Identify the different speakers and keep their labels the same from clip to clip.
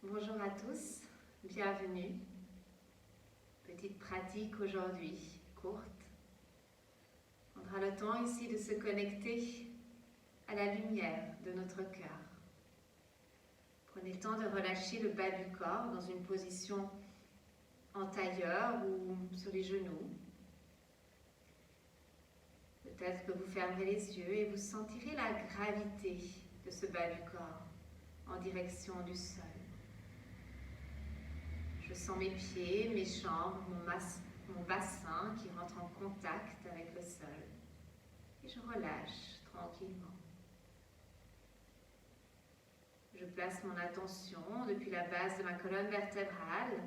Speaker 1: Bonjour à tous, bienvenue. Petite pratique aujourd'hui, courte. On aura le temps ici de se connecter à la lumière de notre cœur. Prenez le temps de relâcher le bas du corps dans une position en tailleur ou sur les genoux. Peut-être que vous fermerez les yeux et vous sentirez la gravité de ce bas du corps en direction du sol. Je sens mes pieds, mes jambes, mon bassin qui rentre en contact avec le sol. Et je relâche tranquillement. Je place mon attention depuis la base de ma colonne vertébrale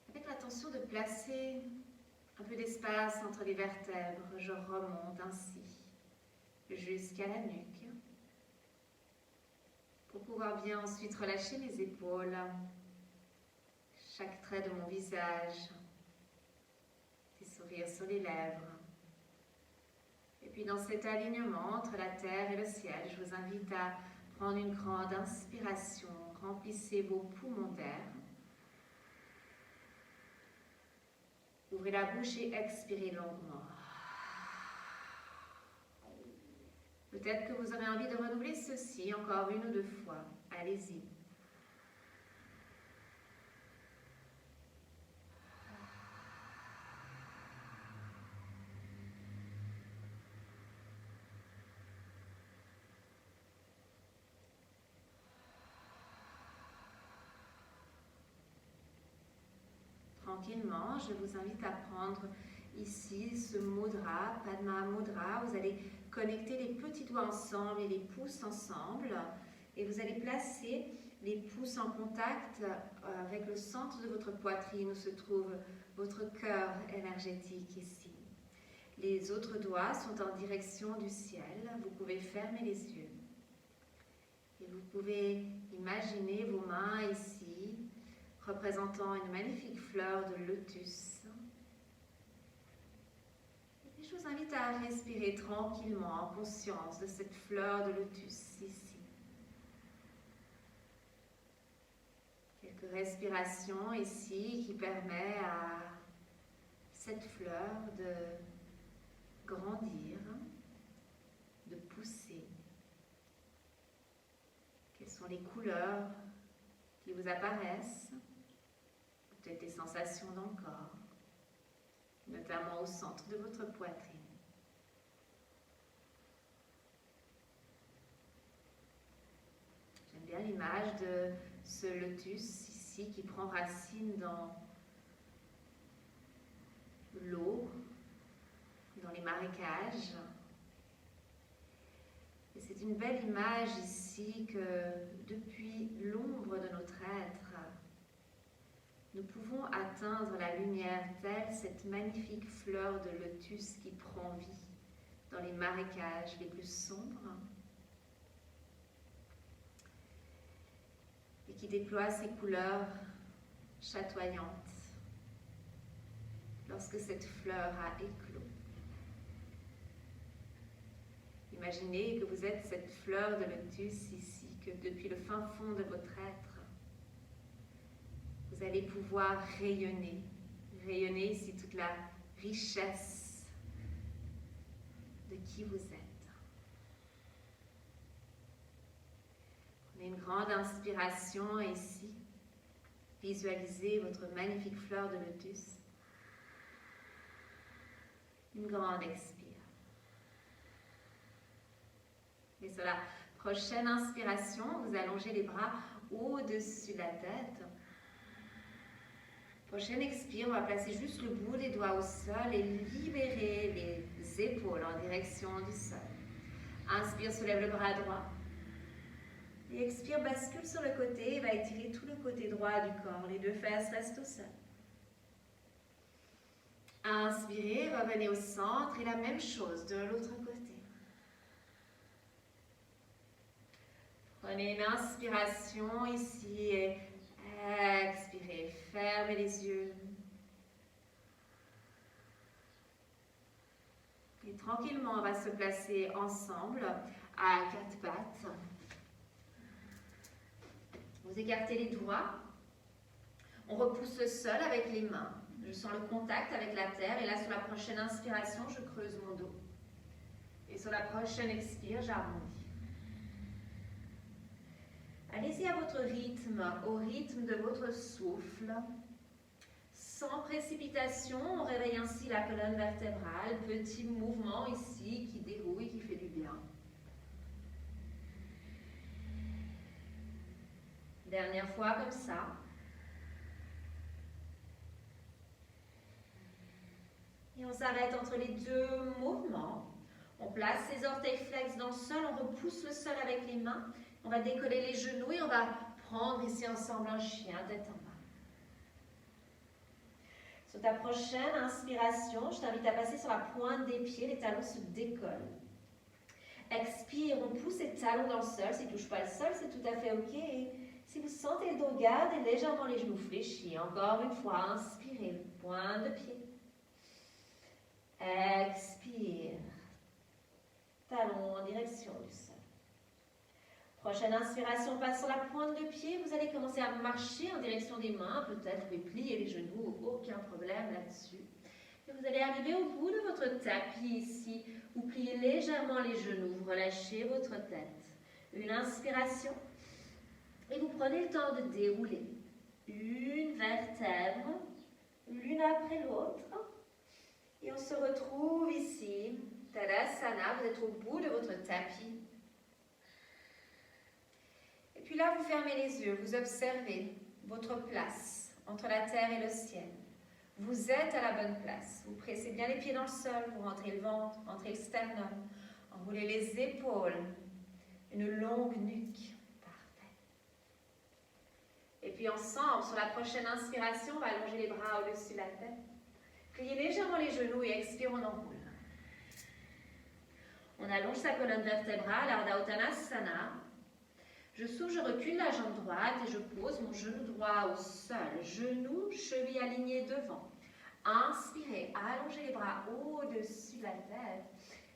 Speaker 1: avec l'intention de placer un peu d'espace entre les vertèbres. Je remonte ainsi jusqu'à la nuque pour pouvoir bien ensuite relâcher mes épaules, chaque trait de mon visage, des sourires sur les lèvres. Et puis dans cet alignement entre la terre et le ciel, je vous invite à prendre une grande inspiration. Remplissez vos poumons d'air. Ouvrez la bouche et expirez longuement. Peut-être que vous aurez envie de renouveler ceci encore une ou deux fois. Allez-y. Tranquillement, je vous invite à prendre ici ce mudra, Padma Mudra. Vous allez connecter les petits doigts ensemble et les pouces ensemble. Et vous allez placer les pouces en contact avec le centre de votre poitrine où se trouve votre cœur énergétique ici. Les autres doigts sont en direction du ciel. Vous pouvez fermer les yeux. Et vous pouvez imaginer vos mains ici, représentant une magnifique fleur de lotus. Et puis je vous invite à respirer tranquillement en conscience de cette fleur de lotus ici. Quelques respirations ici qui permettent à cette fleur de grandir, de pousser. Quelles sont les couleurs qui vous apparaissent? Peut-être des sensations dans le corps, notamment au centre de votre poitrine. J'aime bien l'image de ce lotus ici qui prend racine dans l'eau, dans les marécages. Et c'est une belle image ici que depuis l'ombre de notre être, nous pouvons atteindre la lumière telle cette magnifique fleur de lotus qui prend vie dans les marécages les plus sombres et qui déploie ses couleurs chatoyantes lorsque cette fleur a éclos. Imaginez que vous êtes cette fleur de lotus ici, que depuis le fin fond de votre être, vous allez pouvoir rayonner ici toute la richesse de qui vous êtes. Prenez une grande inspiration ici. Visualisez votre magnifique fleur de lotus. Une grande expire. Et sur la prochaine inspiration, vous allongez les bras au-dessus de la tête. Prochaine expire, on va placer juste le bout des doigts au sol et libérer les épaules en direction du sol. Inspire, soulève le bras droit. Et expire, bascule sur le côté et va étirer tout le côté droit du corps. Les deux fesses restent au sol. Inspirez, revenez au centre et la même chose de l'autre côté. Prenez une inspiration ici et expirez, fermez les yeux. Et tranquillement, on va se placer ensemble à quatre pattes. Vous écartez les doigts. On repousse le sol avec les mains. Je sens le contact avec la terre. Et là, sur la prochaine inspiration, je creuse mon dos. Et sur la prochaine expire, j'arrondis. Allez-y à votre rythme, au rythme de votre souffle. Sans précipitation, on réveille ainsi la colonne vertébrale. Petit mouvement ici qui déroule et qui fait du bien. Dernière fois comme ça. Et on s'arrête entre les deux mouvements. On place ses orteils flex dans le sol, on repousse le sol avec les mains. On va décoller les genoux et on va prendre ici ensemble un chien tête en bas. Sur ta prochaine inspiration, je t'invite à passer sur la pointe des pieds, les talons se décollent. Expire, on pousse les talons dans le sol. S'ils ne touchent pas le sol, c'est tout à fait OK. Et si vous sentez le dos, gardez légèrement les genoux fléchis. Encore une fois, inspirez, pointe de pied. Expire. Talons en direction du sol. Prochaine inspiration, passe sur la pointe de pied. Vous allez commencer à marcher en direction des mains. Peut-être vous pouvez plier les genoux, aucun problème là-dessus. Et vous allez arriver au bout de votre tapis ici. Vous pliez légèrement les genoux, vous relâchez votre tête. Une inspiration. Et vous prenez le temps de dérouler. Une vertèbre, l'une après l'autre. Et on se retrouve ici. Tadasana, vous êtes au bout de votre tapis. Et puis là, vous fermez les yeux, vous observez votre place entre la terre et le ciel. Vous êtes à la bonne place. Vous pressez bien les pieds dans le sol, vous rentrez le ventre, rentrez le sternum, enroulez les épaules, une longue nuque. Parfait. Et puis ensemble, sur la prochaine inspiration, on va allonger les bras au-dessus de la tête. Pliez légèrement les genoux et expire, on enroule. On allonge sa colonne vertébrale, Ardha Uttanasana. Je souffle, je recule la jambe droite et je pose mon genou droit au sol. Genou, cheville alignée devant. Inspirez, allongez les bras au-dessus de la tête.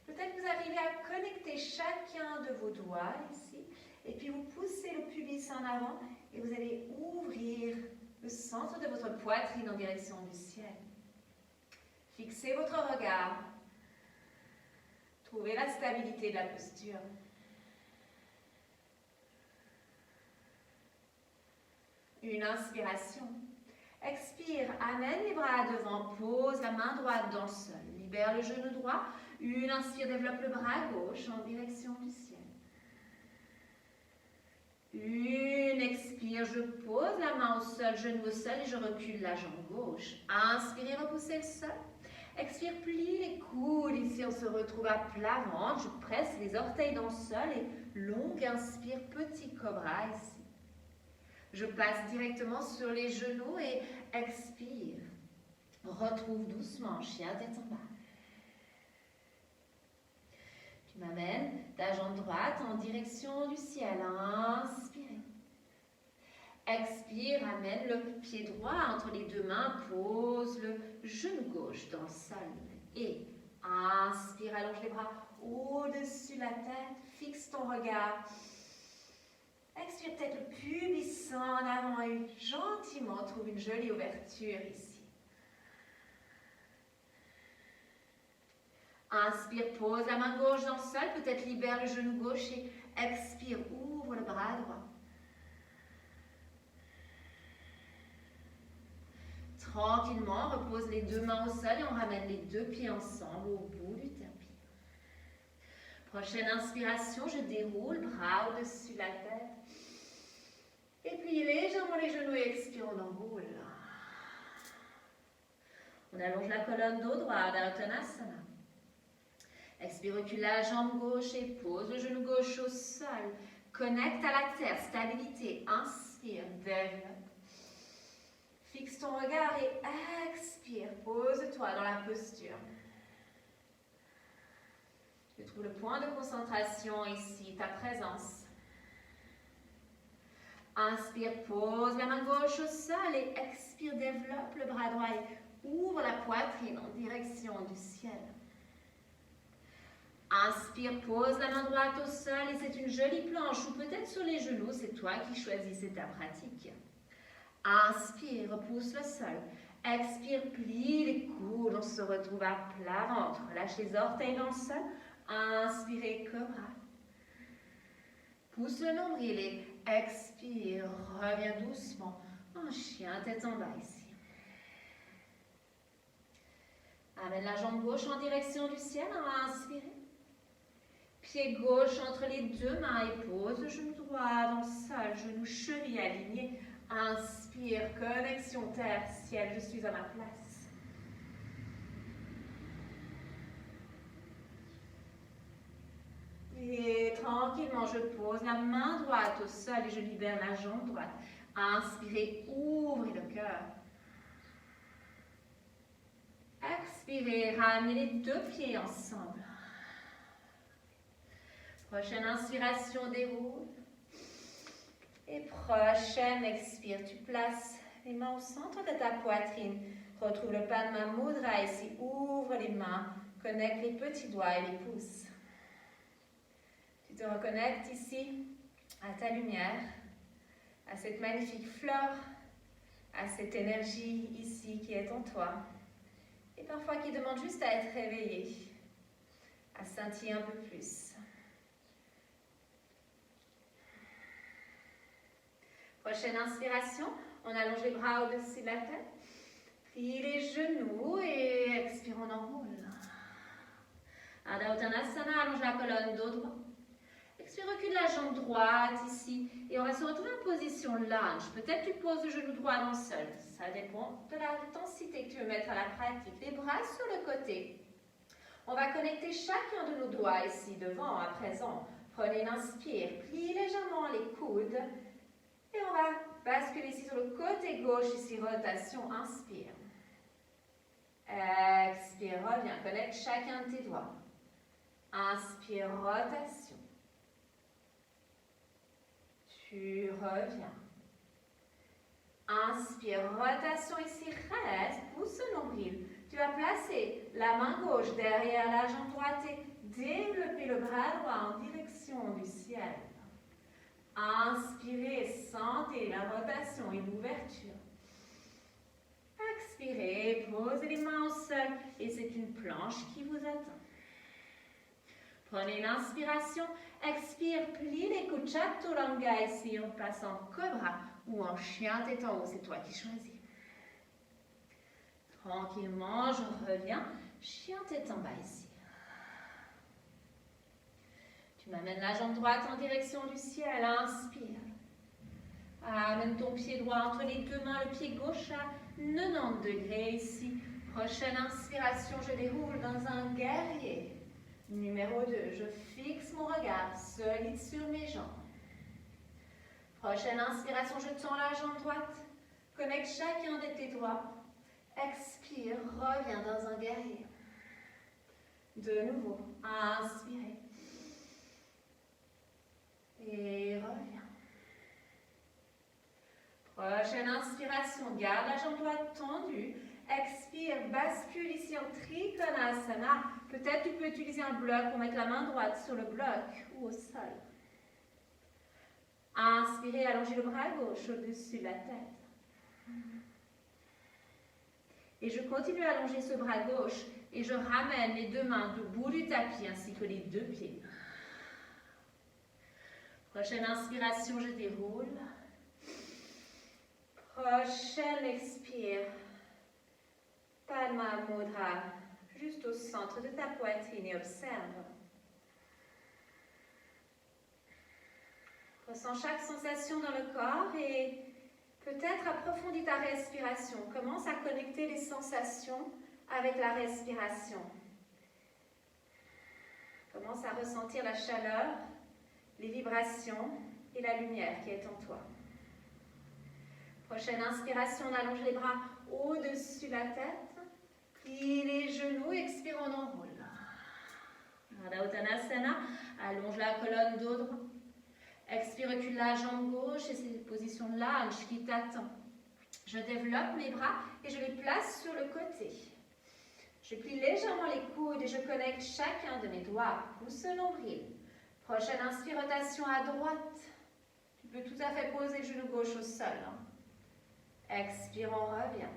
Speaker 1: Peut-être que vous arrivez à connecter chacun de vos doigts ici. Et puis vous poussez le pubis en avant et vous allez ouvrir le centre de votre poitrine en direction du ciel. Fixez votre regard. Trouvez la stabilité de la posture. Une inspiration. Expire, amène les bras devant, pose la main droite dans le sol. Libère le genou droit. Une inspire, développe le bras gauche en direction du ciel. Une expire, je pose la main au sol, genou au sol et je recule la jambe gauche. Inspirez, repoussez le sol. Expire, plie les coudes. Ici, on se retrouve à plat ventre. Je presse les orteils dans le sol et longue inspire, petit cobra ici. Je passe directement sur les genoux et expire. Retrouve doucement, chien tête en bas. Tu m'amènes ta jambe droite en direction du ciel. Inspirez. Expire, amène le pied droit entre les deux mains. Pose le genou gauche dans le sol. Et inspire, allonge les bras au-dessus de la tête. Fixe ton regard. Expire peut-être le pubis en avant et gentiment trouve une jolie ouverture ici. Inspire, pose la main gauche dans le sol, peut-être libère le genou gauche et expire, ouvre le bras droit. Tranquillement, on repose les deux mains au sol et on ramène les deux pieds ensemble au bout du tapis. Prochaine inspiration, je déroule, bras au-dessus de la tête. Et pliez légèrement les genoux et expire, on enroule. On allonge la colonne dos droit, Ardha Uttanasana. Expire, recule la jambe gauche et pose le genou gauche au sol. Connecte à la terre, stabilité. Inspire, développe. Fixe ton regard et expire. Pose-toi dans la posture. Tu trouves le point de concentration ici, ta présence. Inspire, pose la main gauche au sol et expire, développe le bras droit et ouvre la poitrine en direction du ciel. Inspire, pose la main droite au sol et c'est une jolie planche ou peut-être sur les genoux, c'est toi qui choisis, c'est ta pratique. Inspire, repousse le sol. Expire, plie les coudes, on se retrouve à plat ventre. Lâche les orteils dans le sol. Inspirez, cobra. Pousse le nombril et expire, reviens doucement. En chien, tête en bas ici. Amène la jambe gauche en direction du ciel, on va inspirer. Pied gauche entre les deux mains et pose le genou droit dans le sol, genou cheville aligné. Inspire, connexion terre-ciel, je suis à ma place. Et tranquillement, je pose la main droite au sol et je libère la jambe droite. Inspirez, ouvrez le cœur. Expirez, ramenez les deux pieds ensemble. Prochaine inspiration, déroule. Et prochaine expire, tu places les mains au centre de ta poitrine. Retrouve le Padma Mudra ici. Ouvre les mains, connecte les petits doigts et les pouces. Tu te reconnectes ici à ta lumière, à cette magnifique fleur, à cette énergie ici qui est en toi. Et parfois qui demande juste à être réveillée, à scintiller un peu plus. Prochaine inspiration, on allonge les bras au-dessus de la tête, plie les genoux et expire, on enroule. Ardha Uttanasana, allonge la colonne, dos droit. Expire, recule la jambe droite ici et on va se retrouver en position lunge. Peut-être tu poses le genou droit dans le sol, ça dépend de l'intensité que tu veux mettre à la pratique. Les bras sur le côté. On va connecter chacun de nos doigts ici devant à présent. Prenez l'inspire, pliez légèrement les coudes. Et on va basculer ici sur le côté gauche, ici, rotation, inspire. Expire, reviens, connecte chacun de tes doigts. Inspire, rotation. Tu reviens. Inspire, rotation ici, reste, pousse le nombril. Tu vas placer la main gauche derrière la jambe droite et développer le bras droit en direction du ciel. Inspirez, sentez la rotation et l'ouverture. Expirez, posez les mains au sol et c'est une planche qui vous attend. Prenez l'inspiration, expire, plie les coudes, chaturanga ici, on passe en cobra ou en chien tête en haut, c'est toi qui choisis. Tranquillement, je reviens, chien tête en bas ici. Tu m'amènes la jambe droite en direction du ciel, inspire. Amène ton pied droit entre les deux mains, le pied gauche à 90 degrés ici. Prochaine inspiration, je déroule dans un guerrier. Numéro 2, je fixe mon regard solide sur mes jambes. Prochaine inspiration, je tends la jambe droite. Connecte chacun de tes doigts. Expire, reviens dans un guerrier. De nouveau, inspirez. Et reviens. Prochaine inspiration, garde la jambe droite tendue. Expire, bascule ici en Trikonasana. Peut-être tu peux utiliser un bloc pour mettre la main droite sur le bloc ou au sol. Inspirez, allongez le bras gauche au-dessus de la tête. Et je continue à allonger ce bras gauche et je ramène les deux mains au bout du tapis ainsi que les deux pieds. Prochaine inspiration, je déroule. Prochaine expire. Padma Mudra, juste au centre de ta poitrine et observe. Ressens chaque sensation dans le corps et peut-être approfondis ta respiration. Commence à connecter les sensations avec la respiration. Commence à ressentir la chaleur, les vibrations et la lumière qui est en toi. Prochaine inspiration, on allonge les bras au-dessus de la tête, plie les genoux, expire, on enroule. Ardha Uttanasana, allonge la colonne dos droit. Expire, recule la jambe gauche et c'est une position lunge qui t'attend. Je développe mes bras et je les place sur le côté. Je plie légèrement les coudes et je connecte chacun de mes doigts. Pousse le nombril. Prochaine inspire, rotation à droite. Tu peux tout à fait poser le genou gauche au sol. Expire, on revient.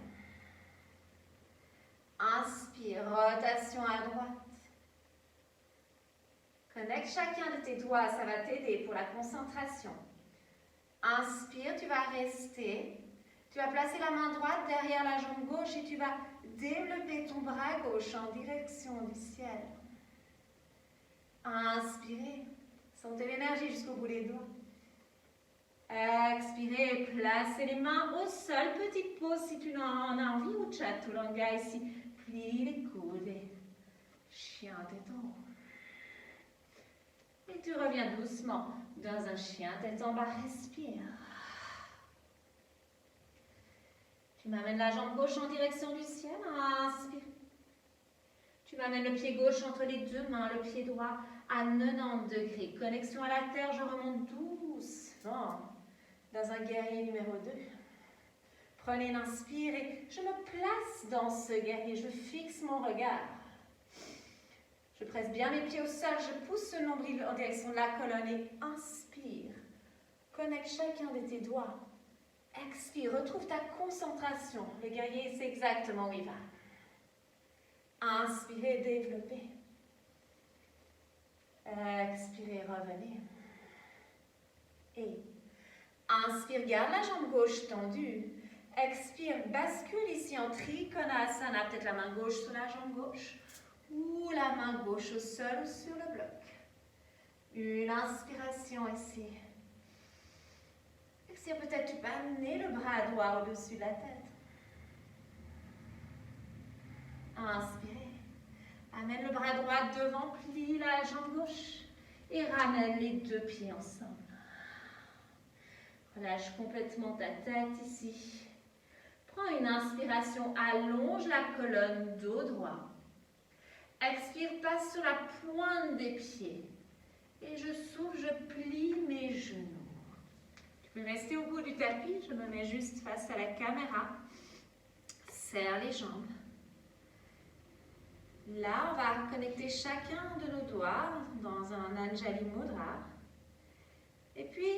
Speaker 1: Inspire, rotation à droite. Connecte chacun de tes doigts, ça va t'aider pour la concentration. Inspire, tu vas rester. Tu vas placer la main droite derrière la jambe gauche et tu vas développer ton bras gauche en direction du ciel. Inspirez. Sentez l'énergie jusqu'au bout des doigts. Expirez, placez les mains au sol. Petite pause si tu en as envie ou chaturanga ici. Plie les coudes et chien tête en haut. Et tu reviens doucement dans un chien tête en bas. Respire. Tu m'amènes la jambe gauche en direction du ciel. Inspire. Tu m'amènes le pied gauche entre les deux mains, le pied droit à 90 degrés. Connexion à la terre, je remonte doucement dans un guerrier numéro 2. Prenez une inspire et je me place dans ce guerrier. Je fixe mon regard. Je presse bien mes pieds au sol. Je pousse le nombril en direction de la colonne et inspire. Connecte chacun de tes doigts. Expire, retrouve ta concentration. Le guerrier sait exactement où il va. Inspirez, développez. Expirez, revenez. Et inspire, garde la jambe gauche tendue. Expire, bascule ici en Trikonasana. Peut-être la main gauche sur la jambe gauche ou la main gauche au sol ou sur le bloc. Une inspiration ici. Expire, peut-être tu peux amener le bras droit au-dessus de la tête. Inspirez. Amène le bras droit devant, plie la jambe gauche et ramène les deux pieds ensemble. Relâche complètement ta tête ici. Prends une inspiration, allonge la colonne, dos droit. Expire, passe sur la pointe des pieds. Et je souffle, je plie mes genoux. Tu peux rester au bout du tapis, je me mets juste face à la caméra. Serre les jambes. Là, on va connecter chacun de nos doigts dans un Anjali Mudra. Et puis,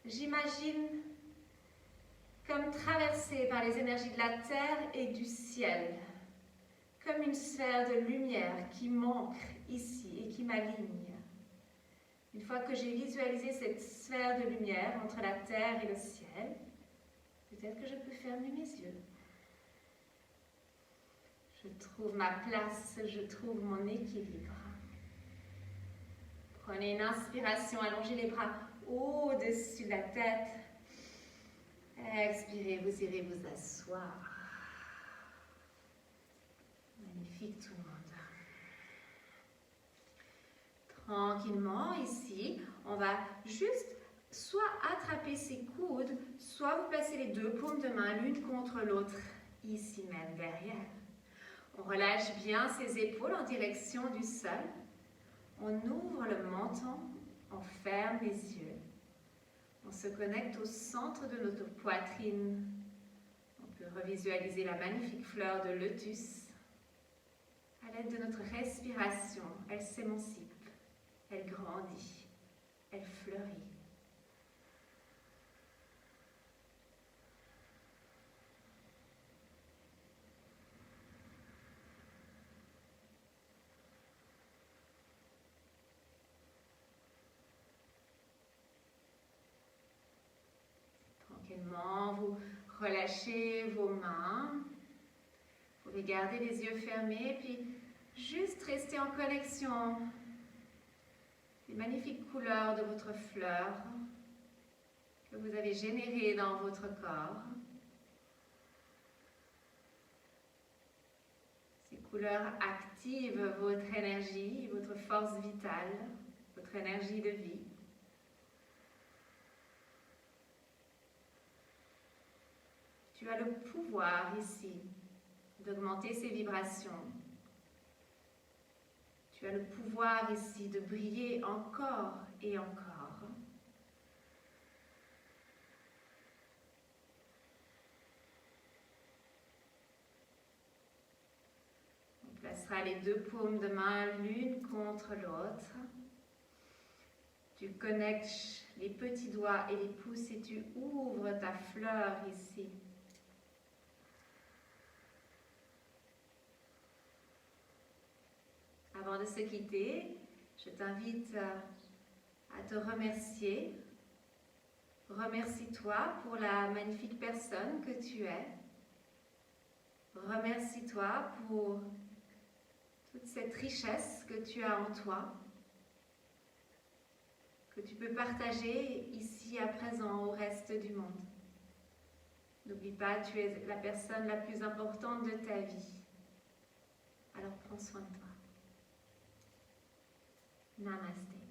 Speaker 1: j'imagine comme traversé par les énergies de la terre et du ciel, comme une sphère de lumière qui m'ancre ici et qui m'aligne. Une fois que j'ai visualisé cette sphère de lumière entre la terre et le ciel, peut-être que je peux fermer mes yeux. Je trouve ma place, je trouve mon équilibre. Prenez une inspiration, allongez les bras au-dessus de la tête. Expirez, vous irez vous asseoir. Magnifique tout le monde. Tranquillement, ici, on va juste soit attraper ses coudes, soit vous placez les deux paumes de main l'une contre l'autre, ici même derrière. On relâche bien ses épaules en direction du sol. On ouvre le menton, on ferme les yeux. On se connecte au centre de notre poitrine. On peut revisualiser la magnifique fleur de lotus. À l'aide de notre respiration, elle s'émancipe, elle grandit, elle fleurit. Tranquillement, vous relâchez vos mains. Vous pouvez garder les yeux fermés, puis juste rester en connexion. Les magnifiques couleurs de votre fleur que vous avez générées dans votre corps. Ces couleurs activent votre énergie, votre force vitale, votre énergie de vie. Tu as le pouvoir ici d'augmenter ces vibrations. Tu as le pouvoir ici de briller encore et encore. sera les deux paumes de main l'une contre l'autre. Tu connectes les petits doigts et les pouces et tu ouvres ta fleur ici. Avant de se quitter, je t'invite à te remercier. Remercie-toi pour la magnifique personne que tu es. Remercie-toi pour toute cette richesse que tu as en toi, que tu peux partager ici à présent au reste du monde. N'oublie pas, tu es la personne la plus importante de ta vie. Alors prends soin de toi. Namaste.